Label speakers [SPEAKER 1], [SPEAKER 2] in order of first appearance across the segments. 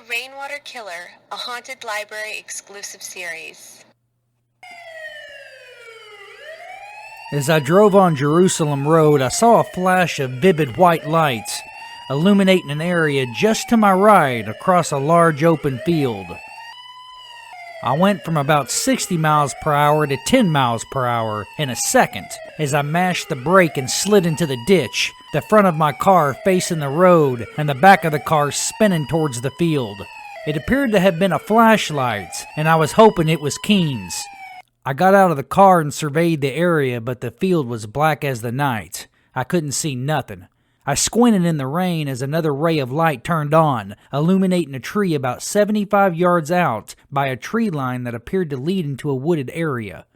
[SPEAKER 1] Rainwater Killer, a Haunted Library exclusive series.
[SPEAKER 2] As I drove on Jerusalem Road, I saw a flash of vivid white lights illuminating an area just to my right across a large open field. I went from about 60 miles per hour to 10 miles per hour in a second as I mashed the brake and slid into the ditch, the front of my car facing the road and the back of the car spinning towards the field. It appeared to have been a flashlight, and I was hoping it was Keene's. I got out of the car and surveyed the area, but the field was black as the night. I couldn't see nothing. I squinted in the rain as another ray of light turned on, illuminating a tree about 75 yards out by a tree line that appeared to lead into a wooded area.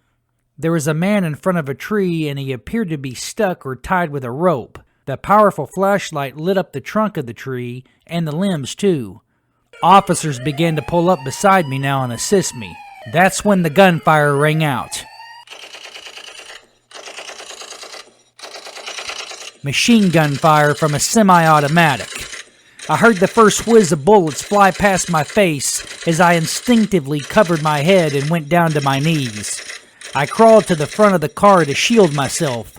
[SPEAKER 2] There was a man in front of a tree, and he appeared to be stuck or tied with a rope. The powerful flashlight lit up the trunk of the tree and the limbs too. Officers began to pull up beside me now and assist me. That's when the gunfire rang out. Machine gun fire from a semi-automatic. I heard the first whiz of bullets fly past my face as I instinctively covered my head and went down to my knees. I crawled to the front of the car to shield myself.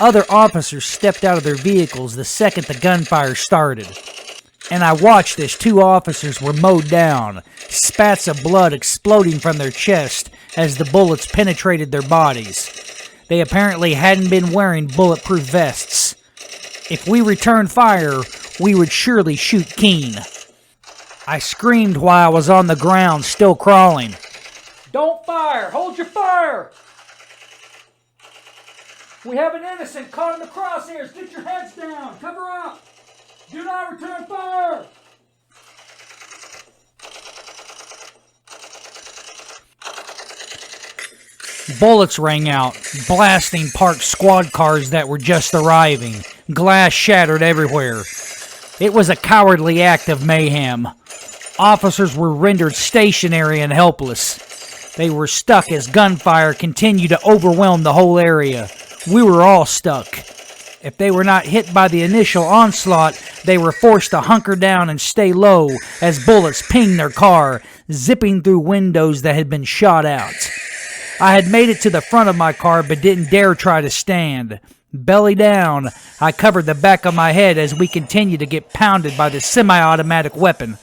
[SPEAKER 2] Other officers stepped out of their vehicles the second the gunfire started, and I watched as two officers were mowed down, spats of blood exploding from their chest as the bullets penetrated their bodies. They apparently hadn't been wearing bulletproof vests. If we returned fire, we would surely shoot Keene. I screamed while I was on the ground, still crawling. "Don't fire! Hold your fire! We have an innocent caught in the crosshairs! Get your heads down! Cover up! Do not return fire!" Bullets rang out, blasting parked squad cars that were just arriving. Glass shattered everywhere. It was a cowardly act of mayhem. Officers were rendered stationary and helpless. They were stuck as gunfire continued to overwhelm the whole area. We were all stuck. If they were not hit by the initial onslaught, they were forced to hunker down and stay low as bullets pinged their car, zipping through windows that had been shot out. I had made it to the front of my car but didn't dare try to stand. Belly down, I covered the back of my head as we continued to get pounded by the semi-automatic weapon.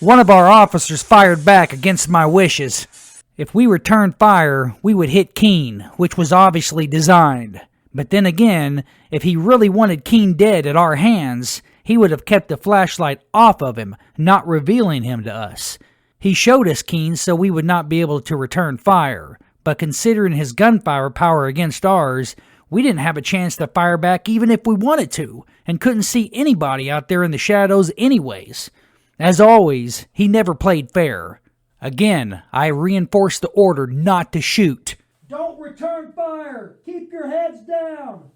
[SPEAKER 2] One of our officers fired back against my wishes. If we returned fire, we would hit Keene, which was obviously designed. But then again, if he really wanted Keene dead at our hands, he would have kept the flashlight off of him, not revealing him to us. He showed us Keene so we would not be able to return fire. But considering his gunfire power against ours, we didn't have a chance to fire back even if we wanted to, and couldn't see anybody out there in the shadows anyways. As always, he never played fair. Again, I reinforced the order not to shoot. "Don't return fire! Keep your heads down!"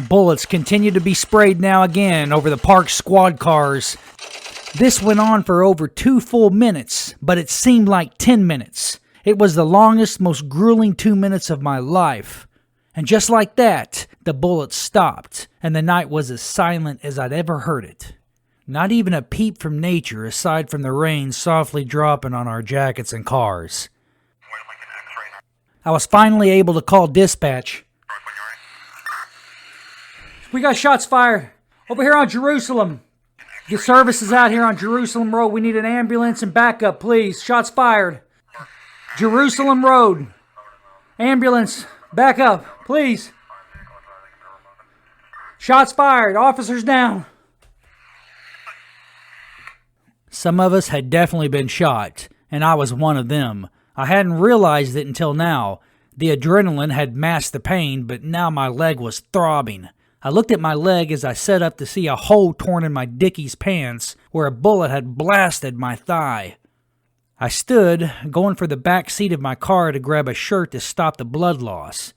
[SPEAKER 2] Bullets continued to be sprayed now again over the parked squad cars. This went on for over 2 full minutes, but it seemed like 10 minutes. It was the longest, most grueling 2 minutes of my life. And just like that, the bullets stopped, and the night was as silent as I'd ever heard it. Not even a peep from nature aside from the rain softly dropping on our jackets and cars. I was finally able to call dispatch. "We got shots fired over here on Jerusalem. Your service is out here on Jerusalem Road. We need an ambulance and backup, please. Shots fired. Jerusalem Road. Ambulance, back up, please. Shots fired, officers down." Some of us had definitely been shot, and I was one of them. I hadn't realized it until now. The adrenaline had masked the pain, but now my leg was throbbing. I looked at my leg as I sat up to see a hole torn in my Dickies pants where a bullet had blasted my thigh. I stood, going for the back seat of my car to grab a shirt to stop the blood loss.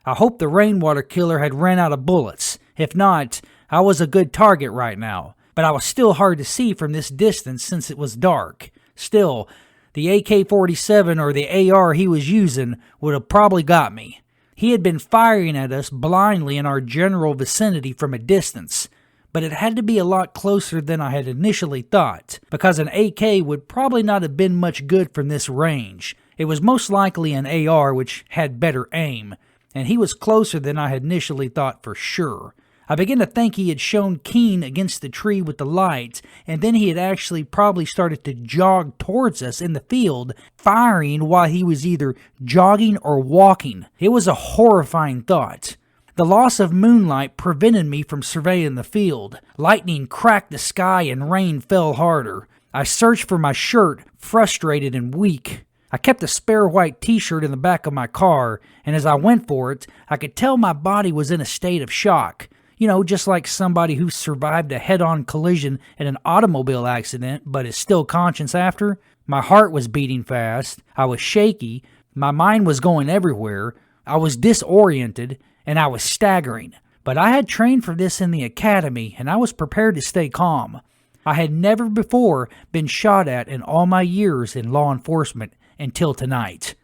[SPEAKER 2] I hoped the Rainwater killer had ran out of bullets. If not, I was a good target right now. But I was still hard to see from this distance since it was dark. Still, the AK-47 or the AR he was using would have probably got me. He had been firing at us blindly in our general vicinity from a distance. but it had to be a lot closer than I had initially thought, because an AK would probably not have been much good from this range. It was most likely an AR, which had better aim, and he was closer than I had initially thought for sure. I began to think he had shown Keene against the tree with the light, and then he had actually probably started to jog towards us in the field, firing while he was either jogging or walking. It was a horrifying thought. The loss of moonlight prevented me from surveying the field. Lightning cracked the sky and rain fell harder. I searched for my shirt, frustrated and weak. I kept a spare white t-shirt in the back of my car, and as I went for it, I could tell my body was in a state of shock. You know, just like somebody who survived a head-on collision in an automobile accident but is still conscious after. My heart was beating fast. I was shaky. My mind was going everywhere. I was disoriented, and I was staggering. But I had trained for this in the academy, and I was prepared to stay calm. I had never before been shot at in all my years in law enforcement until tonight.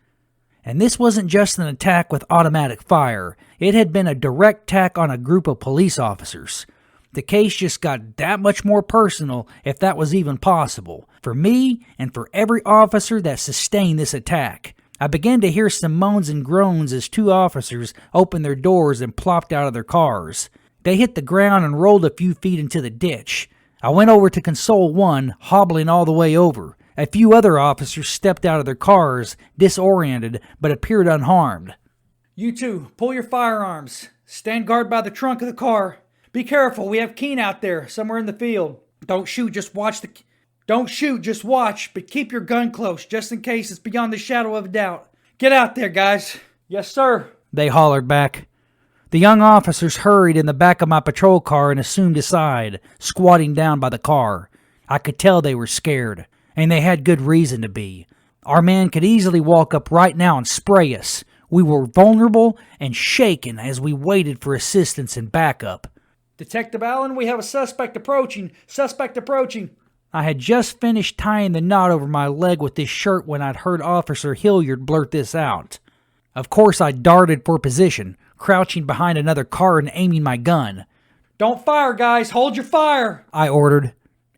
[SPEAKER 2] And this wasn't just an attack with automatic fire. It had been a direct attack on a group of police officers. The case just got that much more personal, if that was even possible, for me and for every officer that sustained this attack. I began to hear some moans and groans as two officers opened their doors and plopped out of their cars. They hit the ground and rolled a few feet into the ditch. I went over to console one, hobbling all the way over. A few other officers stepped out of their cars, disoriented, but appeared unharmed. "You two, pull your firearms. Stand guard by the trunk of the car. Be careful, we have Keene out there, somewhere in the field. Don't shoot, just watch, but keep your gun close, just in case it's beyond the shadow of a doubt. Get out there, guys." "Yes, sir," they hollered back. The young officers hurried in the back of my patrol car and assumed a side, squatting down by the car. I could tell they were scared. And they had good reason to be. Our man could easily walk up right now and spray us. We were vulnerable and shaken as we waited for assistance and backup. "Detective Allen, we have a suspect approaching. I had just finished tying the knot over my leg with this shirt when I'd heard Officer Hilliard blurt this out. Of course, I darted for position, crouching behind another car and aiming my gun. "Don't fire, guys. Hold your fire," I ordered.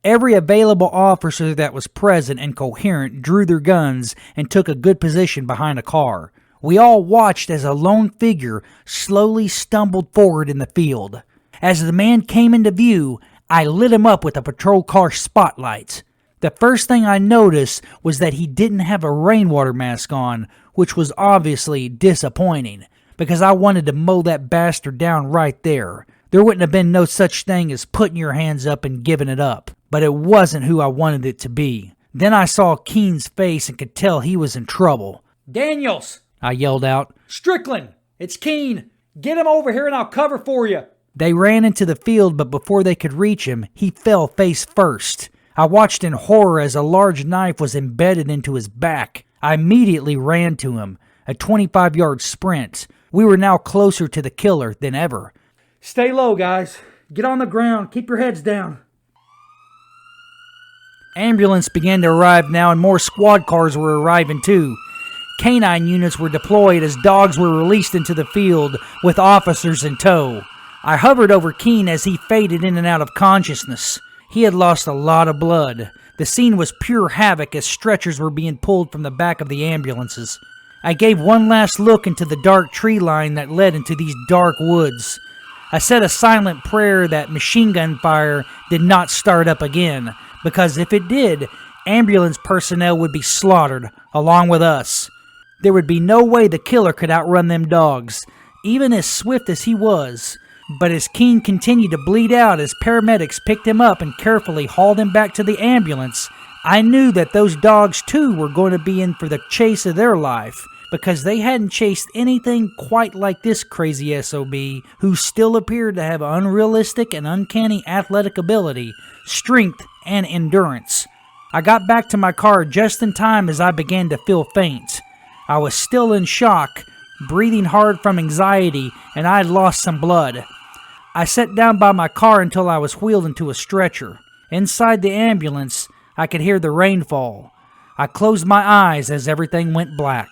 [SPEAKER 2] Every available officer that was present and coherent drew their guns and took a good position behind a car. We all watched as a lone figure slowly stumbled forward in the field. As the man came into view, I lit him up with a patrol car spotlight. The first thing I noticed was that he didn't have a rainwater mask on, which was obviously disappointing, because I wanted to mow that bastard down right there. There wouldn't have been no such thing as putting your hands up and giving it up. But it wasn't who I wanted it to be. Then I saw Keene's face and could tell he was in trouble. "Daniels!" I yelled out. "Strickland! It's Keene! Get him over here and I'll cover for you!" They ran into the field, but before they could reach him, he fell face first. I watched in horror as a large knife was embedded into his back. I immediately ran to him, a 25-yard sprint. We were now closer to the killer than ever. "Stay low, guys. Get on the ground. Keep your heads down." Ambulance began to arrive now, and more squad cars were arriving too. Canine units were deployed as dogs were released into the field with officers in tow. I hovered over Keene as he faded in and out of consciousness. He had lost a lot of blood. The scene was pure havoc as stretchers were being pulled from the back of the ambulances. I gave one last look into the dark tree line that led into these dark woods. I said a silent prayer that machine gun fire did not start up again, because if it did, ambulance personnel would be slaughtered, along with us. There would be no way the killer could outrun them dogs, even as swift as he was. But as Keene continued to bleed out as paramedics picked him up and carefully hauled him back to the ambulance, I knew that those dogs too were going to be in for the chase of their life, because they hadn't chased anything quite like this crazy SOB, who still appeared to have unrealistic and uncanny athletic ability, strength, and endurance. I got back to my car just in time as I began to feel faint. I was still in shock, breathing hard from anxiety, and I had lost some blood. I sat down by my car until I was wheeled into a stretcher. Inside the ambulance, I could hear the rain fall. I closed my eyes as everything went black.